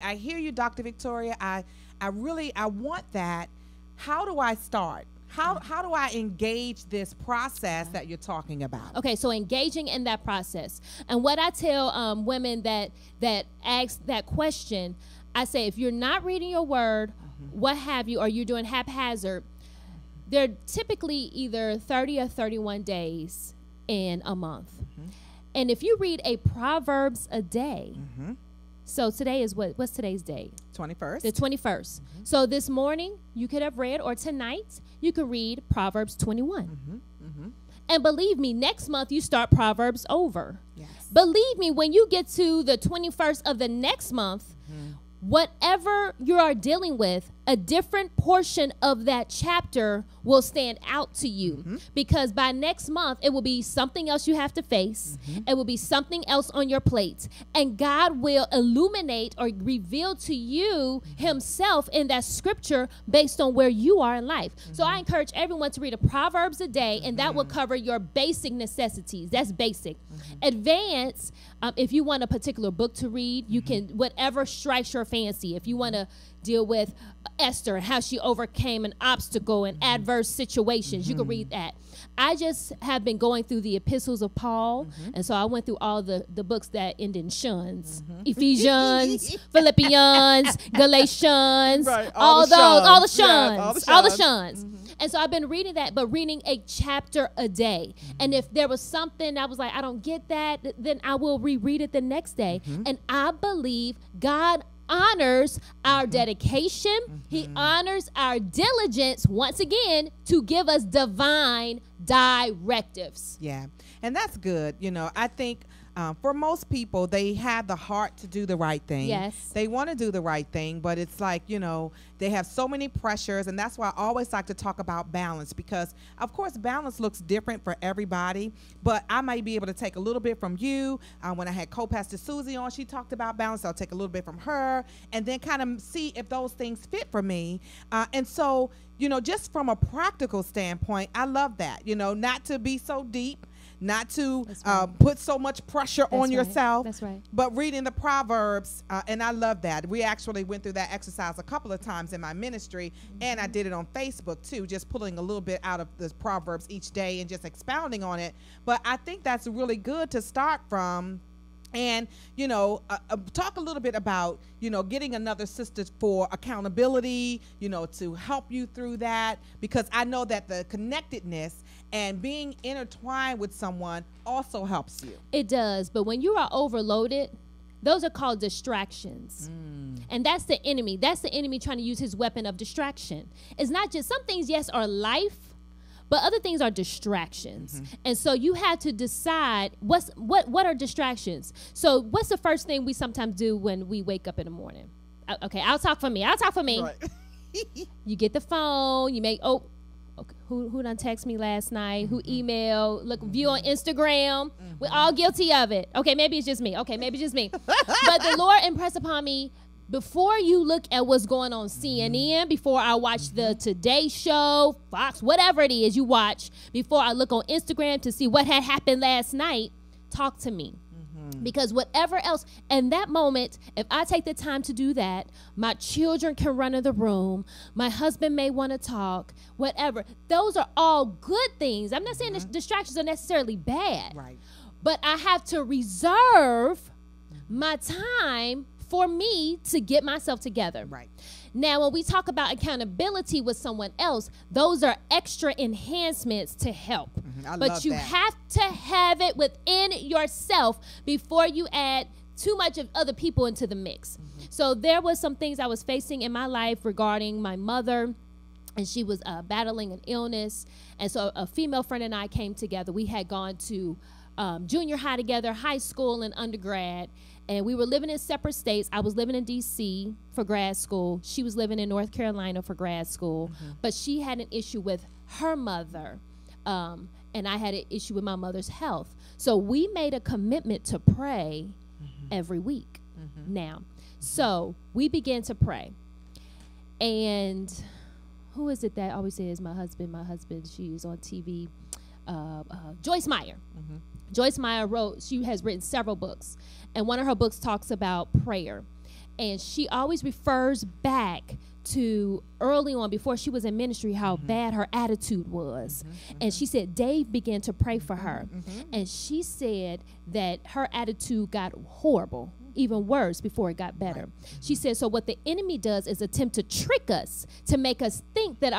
I hear you, Dr. Victoria. I want that. How do I start? How do I engage this process that you're talking about? Okay, so engaging in that process. And what I tell women that ask that question, I say, if you're not reading your word, what have you, or you're doing haphazard, they're typically either 30 or 31 days in a month. And if you read a Proverbs a day, so today is what's today's date? 21st. The 21st. So this morning you could have read, or tonight you could read Proverbs 21. And believe me, next month you start Proverbs over. Yes. Believe me, when you get to the 21st of the next month, whatever you are dealing with, a different portion of that chapter will stand out to you, because by next month it will be something else you have to face. It will be something else on your plate, and God will illuminate or reveal to you himself in that scripture based on where you are in life. So I encourage everyone to read a Proverbs a day, and that will cover your basic necessities. That's basic. Advance, if you want a particular book to read, you can, whatever strikes your fancy. If you want to deal with Esther and how she overcame an obstacle and adverse situations, you can read that. I just have been going through the epistles of Paul, and so I went through all the books that end in shuns. Ephesians, Philippians, Galatians, Right, all the shuns. Yeah, all the shuns. And so I've been reading that, but reading a chapter a day. And if there was something I was like, I don't get that, then I will reread it the next day. And I believe God honors our dedication. He honors our diligence, once again, to give us divine directives. Yeah, and that's good. You know, I think for most people, they have the heart to do the right thing. Yes. They want to do the right thing, but it's like, you know, they have so many pressures, and that's why I always like to talk about balance, because, of course, balance looks different for everybody, but I might be able to take a little bit from you. When I had co-pastor Susie on, she talked about balance. I'll take a little bit from her and then kind of see if those things fit for me. And so, you know, just from a practical standpoint, I love that, you know, not to be so deep, not to put so much pressure on yourself. That's right. But reading the Proverbs, and I love that. We actually went through that exercise a couple of times in my ministry, and I did it on Facebook too, just pulling a little bit out of the Proverbs each day and just expounding on it. But I think that's really good to start from. And, you know, talk a little bit about, you know, getting another sister for accountability, you know, to help you through that, because I know that the connectedness and being intertwined with someone also helps you. It does. But when you are overloaded, those are called distractions. And that's the enemy. That's the enemy trying to use his weapon of distraction. It's not just, some things, yes, are life, but other things are distractions. And so you have to decide what are distractions. So what's the first thing we sometimes do when we wake up in the morning? Okay, I'll talk for me. Right. You get the phone, you make, okay, who done text me last night? Who emailed? Look, view on Instagram. We're all guilty of it. Okay, maybe it's just me. But the Lord impressed upon me, before you look at what's going on CNN, before I watch the Today Show, Fox, whatever it is you watch, before I look on Instagram to see what had happened last night, talk to me. Because whatever else, in that moment, if I take the time to do that, my children can run in the room, my husband may want to talk, whatever. Those are all good things. I'm not saying the distractions are necessarily bad. Right. But I have to reserve my time for me to get myself together. Right. Now, when we talk about accountability with someone else, those are extra enhancements to help. But you have to have it within yourself before you add too much of other people into the mix. So there was some things I was facing in my life regarding my mother, and she was battling an illness. And so a female friend and I came together. We had gone to junior high together, high school and undergrad. And we were living in separate states. I was living in D.C. for grad school. She was living in North Carolina for grad school. But she had an issue with her mother, and I had an issue with my mother's health. So we made a commitment to pray every week now. So we began to pray. And who is it that always says, my husband, she is on TV, Joyce Meyer. Joyce Meyer she has written several books. And one of her books talks about prayer. And she always refers back to early on, before she was in ministry, how bad her attitude was. And she said Dave began to pray for her. And she said that her attitude got horrible, even worse, before it got better. She said, so what the enemy does is attempt to trick us, to make us think that